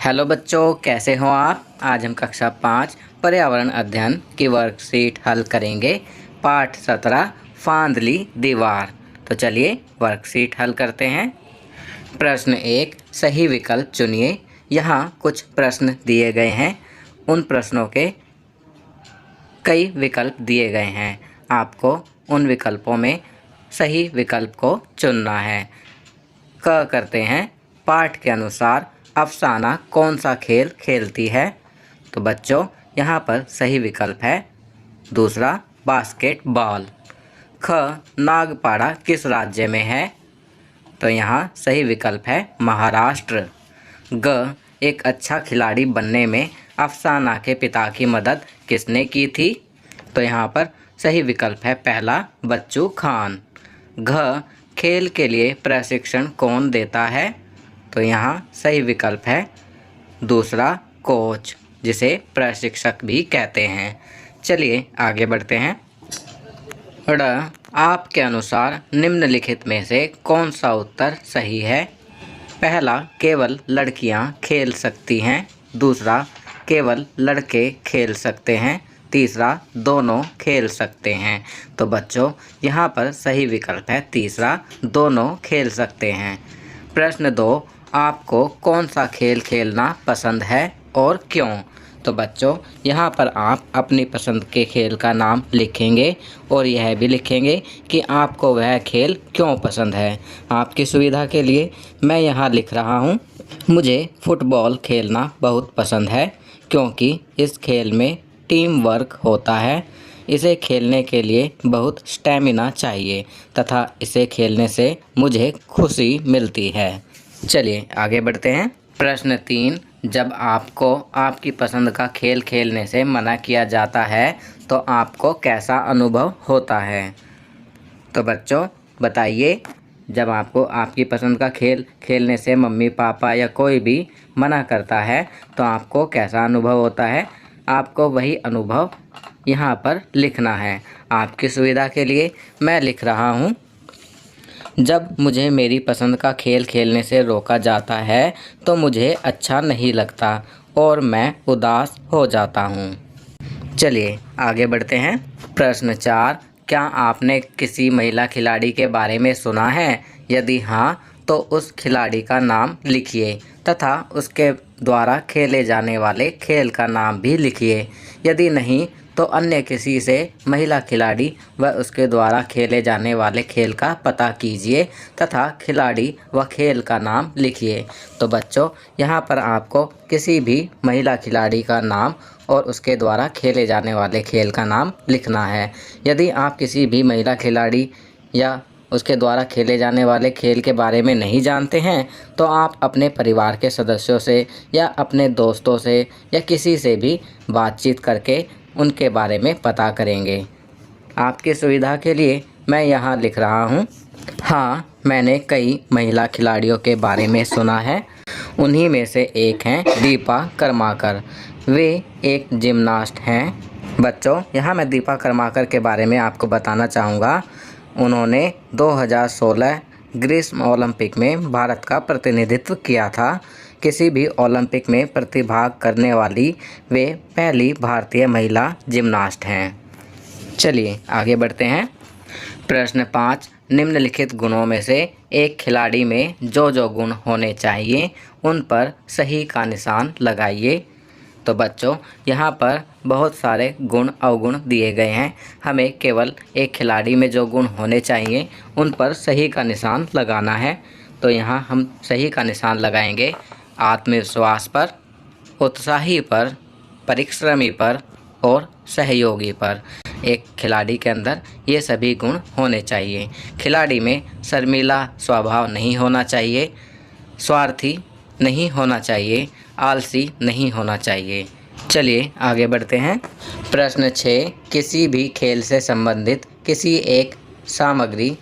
Hello बच्चों, कैसे हो आप। आज हम कक्षा 5 पर्यावरण अध्ययन की वर्कशीट हल करेंगे। पाठ 17 फांदली दीवार। तो चलिए वर्कशीट हल करते हैं। प्रश्न 1, सही विकल्प चुनिए। यहाँ कुछ प्रश्न दिए गए हैं, उन प्रश्नों के कई विकल्प दिए गए हैं। आपको उन विकल्पों में सही विकल्प को चुनना है। क करते हैं, पाठ के अनुसार अफसाना कौन सा खेल खेलती है। तो बच्चों यहाँ पर सही विकल्प है दूसरा, बास्केटबॉल। ख, नागपाड़ा किस राज्य में है। तो यहाँ सही विकल्प है महाराष्ट्र। ग, एक अच्छा खिलाड़ी बनने में अफसाना के पिता की मदद किसने की थी। तो यहाँ पर सही विकल्प है पहला, बच्चू खान। घ, खेल के लिए प्रशिक्षण कौन देता है। तो यहाँ सही विकल्प है दूसरा, कोच, जिसे प्रशिक्षक भी कहते हैं। चलिए आगे बढ़ते हैं। ड़, आपके अनुसार निम्नलिखित में से कौन सा उत्तर सही है। पहला, केवल लड़कियां खेल सकती हैं। दूसरा, केवल लड़के खेल सकते हैं। तीसरा, दोनों खेल सकते हैं। तो बच्चों यहाँ पर सही विकल्प है तीसरा, दोनों खेल सकते हैं। प्रश्न 2, आपको कौन सा खेल खेलना पसंद है और क्यों। तो बच्चों यहाँ पर आप अपनी पसंद के खेल का नाम लिखेंगे और यह भी लिखेंगे कि आपको वह खेल क्यों पसंद है। आपकी सुविधा के लिए मैं यहाँ लिख रहा हूँ, मुझे फुटबॉल खेलना बहुत पसंद है क्योंकि इस खेल में टीम वर्क होता है। इसे खेलने के लिए बहुत स्टैमिना चाहिए तथा इसे खेलने से मुझे खुशी मिलती है। चलिए आगे बढ़ते हैं। प्रश्न 3, जब आपको आपकी पसंद का खेल खेलने से मना किया जाता है तो आपको कैसा अनुभव होता है। तो बच्चों बताइए, जब आपको आपकी पसंद का खेल खेलने से मम्मी पापा या कोई भी मना करता है तो आपको कैसा अनुभव होता है। आपको वही अनुभव यहाँ पर लिखना है। आपकी सुविधा के लिए मैं लिख रहा हूँ, जब मुझे मेरी पसंद का खेल खेलने से रोका जाता है तो मुझे अच्छा नहीं लगता और मैं उदास हो जाता हूँ। चलिए आगे बढ़ते हैं। प्रश्न 4, क्या आपने किसी महिला खिलाड़ी के बारे में सुना है। यदि हाँ तो उस खिलाड़ी का नाम लिखिए तथा उसके द्वारा खेले जाने वाले खेल का नाम भी लिखिए। यदि नहीं तो अन्य किसी से महिला खिलाड़ी व उसके द्वारा खेले जाने वाले खेल का पता कीजिए तथा खिलाड़ी व खेल का नाम लिखिए। तो बच्चों यहाँ पर आपको किसी भी महिला खिलाड़ी का नाम और उसके द्वारा खेले जाने वाले खेल का नाम लिखना है। यदि आप किसी भी महिला खिलाड़ी या उसके द्वारा खेले जाने वाले खेल के बारे में नहीं जानते हैं तो आप अपने परिवार के सदस्यों से या अपने दोस्तों से या किसी से भी बातचीत करके उनके बारे में पता करेंगे। आपकी सुविधा के लिए मैं यहाँ लिख रहा हूँ, हाँ मैंने कई महिला खिलाड़ियों के बारे में सुना है। उन्हीं में से एक हैं दीपा कर्माकर, वे एक जिम्नास्ट हैं। बच्चों यहाँ मैं दीपा कर्माकर के बारे में आपको बताना चाहूँगा। उन्होंने 2016 ग्रीष्म ओलंपिक में भारत का प्रतिनिधित्व किया था। किसी भी ओलंपिक में प्रतिभाग करने वाली वे पहली भारतीय महिला जिम्नास्ट हैं। चलिए आगे बढ़ते हैं। प्रश्न 5, निम्नलिखित गुणों में से एक खिलाड़ी में जो जो गुण होने चाहिए उन पर सही का निशान लगाइए। तो बच्चों यहाँ पर बहुत सारे गुण अवगुण दिए गए हैं, हमें केवल एक खिलाड़ी में जो गुण होने चाहिए उन पर सही का निशान लगाना है। तो यहाँ हम सही का निशान लगाएंगे आत्मविश्वास पर, उत्साही पर, परिश्रमी पर और सहयोगी पर। एक खिलाड़ी के अंदर ये सभी गुण होने चाहिए। खिलाड़ी में शर्मीला स्वभाव नहीं होना चाहिए, स्वार्थी नहीं होना चाहिए, आलसी नहीं होना चाहिए। चलिए आगे बढ़ते हैं। प्रश्न 6, किसी भी खेल से संबंधित किसी एक सामग्री,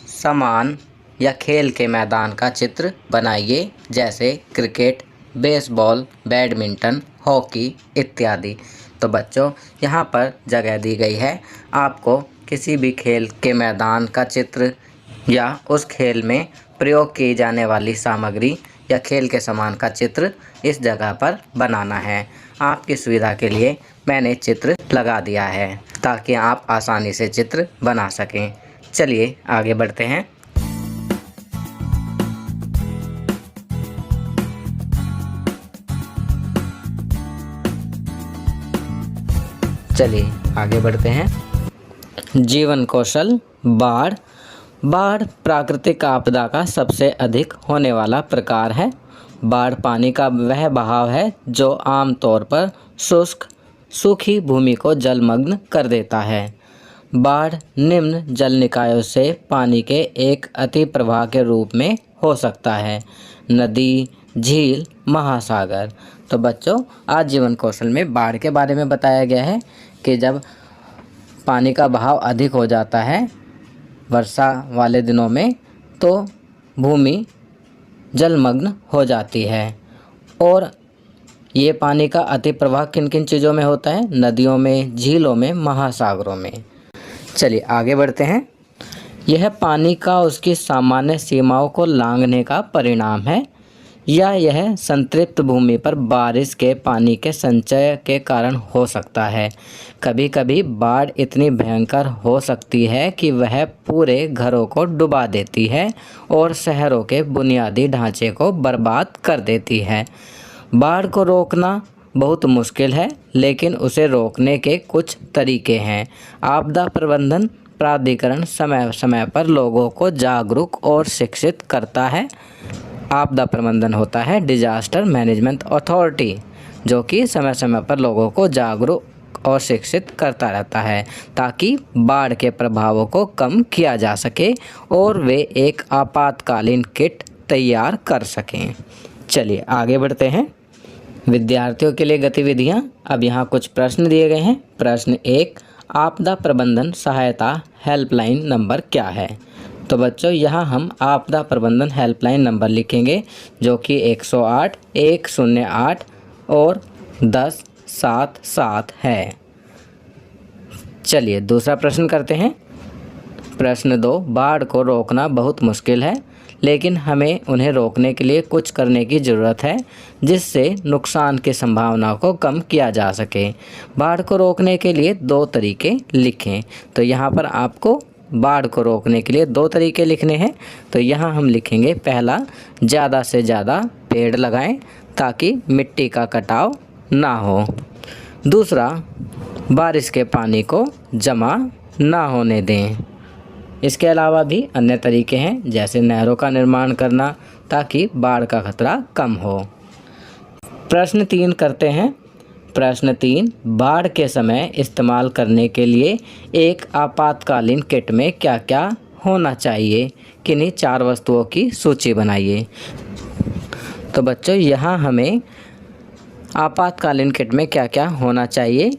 सामान या खेल के मैदान का चित्र बनाइए, जैसे क्रिकेट, बेसबॉल, बैडमिंटन, हॉकी इत्यादि। तो बच्चों यहाँ पर जगह दी गई है, आपको किसी भी खेल के मैदान का चित्र या उस खेल में प्रयोग की जाने वाली सामग्री या खेल के सामान का चित्र इस जगह पर बनाना है। आपकी सुविधा के लिए मैंने चित्र लगा दिया है ताकि आप आसानी से चित्र बना सकें। चलिए आगे बढ़ते हैं। चलिए आगे बढ़ते हैं। जीवन कौशल। बाढ़। बाढ़ प्राकृतिक आपदा का सबसे अधिक होने वाला प्रकार है। बाढ़ पानी का वह बहाव है जो आमतौर पर शुष्क सूखी भूमि को जलमग्न कर देता है। बाढ़ निम्न जल निकायों से पानी के एक अति प्रवाह के रूप में हो सकता है। नदी, झील, महासागर। तो बच्चों, आज जीवन कौशल में बाढ़ के बारे में बताया गया है कि जब पानी का बहाव अधिक हो जाता है वर्षा वाले दिनों में तो भूमि जलमग्न हो जाती है। और ये पानी का अति प्रवाह किन किन चीज़ों में होता है? नदियों में, झीलों में, महासागरों में। चलिए आगे बढ़ते हैं। यह पानी का उसकी सामान्य सीमाओं को लांघने का परिणाम है या यह संतृप्त भूमि पर बारिश के पानी के संचय के कारण हो सकता है। कभी कभी बाढ़ इतनी भयंकर हो सकती है कि वह पूरे घरों को डुबा देती है और शहरों के बुनियादी ढांचे को बर्बाद कर देती है। बाढ़ को रोकना बहुत मुश्किल है, लेकिन उसे रोकने के कुछ तरीके हैं। आपदा प्रबंधन प्राधिकरण समय समय पर लोगों को जागरूक और शिक्षित करता है। आपदा प्रबंधन होता है डिजास्टर मैनेजमेंट अथॉरिटी, जो कि समय समय पर लोगों को जागरूक और शिक्षित करता रहता है ताकि बाढ़ के प्रभावों को कम किया जा सके और वे एक आपातकालीन किट तैयार कर सकें। चलिए आगे बढ़ते हैं। विद्यार्थियों के लिए गतिविधियां। अब यहाँ कुछ प्रश्न दिए गए हैं। प्रश्न 1, आपदा प्रबंधन सहायता हेल्पलाइन नंबर क्या है? तो बच्चों, यहाँ हम आपदा प्रबंधन हेल्पलाइन नंबर लिखेंगे जो कि 108 108 और 1077 है। चलिए दूसरा प्रश्न करते हैं। प्रश्न 2, बाढ़ को रोकना बहुत मुश्किल है, लेकिन हमें उन्हें रोकने के लिए कुछ करने की ज़रूरत है जिससे नुकसान की संभावना को कम किया जा सके। बाढ़ को रोकने के लिए 2 तरीके लिखें। तो यहाँ पर आपको बाढ़ को रोकने के लिए 2 तरीके लिखने हैं। तो यहाँ हम लिखेंगे, पहला, ज़्यादा से ज़्यादा पेड़ लगाएं ताकि मिट्टी का कटाव ना हो। दूसरा, बारिश के पानी को जमा ना होने दें। इसके अलावा भी अन्य तरीके हैं जैसे नहरों का निर्माण करना ताकि बाढ़ का खतरा कम हो। प्रश्न 3 करते हैं। प्रश्न 3, बाढ़ के समय इस्तेमाल करने के लिए एक आपातकालीन किट में क्या क्या होना चाहिए? किन्हीं 4 वस्तुओं की सूची बनाइए। तो बच्चों, यहाँ हमें आपातकालीन किट में क्या क्या होना चाहिए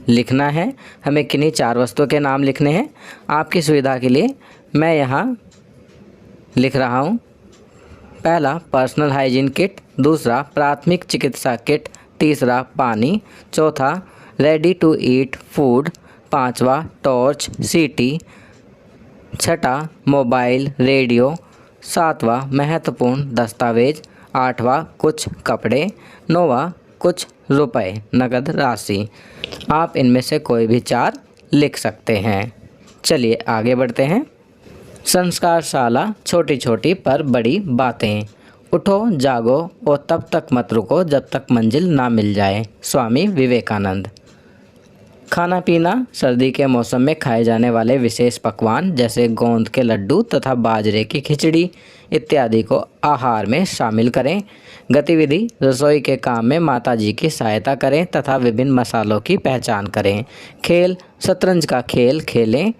लिखना है। हमें किन्हीं 4 वस्तुओं के नाम लिखने हैं। आपकी सुविधा के लिए मैं यहाँ लिख रहा हूँ। पहला, पर्सनल हाइजीन किट। दूसरा, प्राथमिक चिकित्सा किट। तीसरा, पानी। चौथा, रेडी टू ईट फूड। पांचवा, टॉर्च सीटी। छठा, मोबाइल रेडियो। सातवां, महत्वपूर्ण दस्तावेज। आठवां, कुछ कपड़े। नौवां, कुछ रुपए नगद राशि। आप इनमें से कोई भी 4 लिख सकते हैं। चलिए आगे बढ़ते हैं। संस्कारशाला, छोटी छोटी पर बड़ी बातें। उठो जागो और तब तक मत रुको जब तक मंजिल ना मिल जाए। स्वामी विवेकानंद। खाना पीना, सर्दी के मौसम में खाए जाने वाले विशेष पकवान जैसे गोंद के लड्डू तथा बाजरे की खिचड़ी इत्यादि को आहार में शामिल करें। गतिविधि, रसोई के काम में माताजी की सहायता करें तथा विभिन्न मसालों की पहचान करें। खेल, शतरंज का खेल खेलें।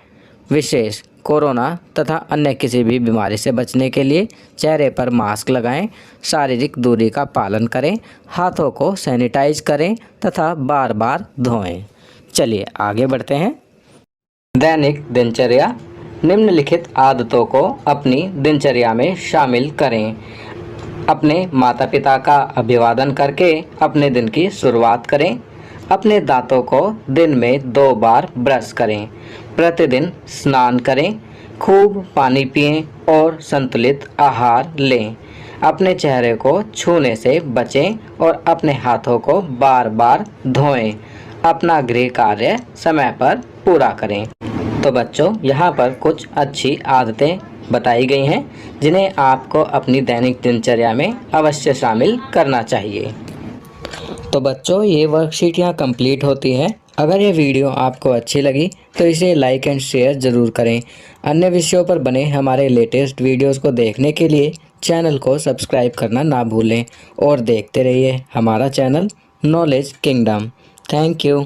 विशेष, कोरोना तथा अन्य किसी भी बीमारी से बचने के लिए चेहरे पर मास्क लगाएं, शारीरिक दूरी का पालन करें, हाथों को सैनिटाइज करें तथा बार बार धोएं। चलिए आगे बढ़ते हैं। दैनिक दिनचर्या, निम्नलिखित आदतों को अपनी दिनचर्या में शामिल करें। अपने माता पिता का अभिवादन करके अपने दिन की शुरुआत करें। अपने दांतों को दिन में 2 बार ब्रश करें। प्रतिदिन स्नान करें। खूब पानी पिएं और संतुलित आहार लें। अपने चेहरे को छूने से बचें और अपने हाथों को बार बार धोएं। अपना गृह कार्य समय पर पूरा करें। तो बच्चों, यहाँ पर कुछ अच्छी आदतें बताई गई हैं जिन्हें आपको अपनी दैनिक दिनचर्या में अवश्य शामिल करना चाहिए। तो बच्चों, ये वर्कशीट यहाँ कंप्लीट होती है। अगर ये वीडियो आपको अच्छी लगी तो इसे लाइक एंड शेयर ज़रूर करें। अन्य विषयों पर बने हमारे लेटेस्ट वीडियोस को देखने के लिए चैनल को सब्सक्राइब करना ना भूलें और देखते रहिए हमारा channel knowledge kingdom. Thank you.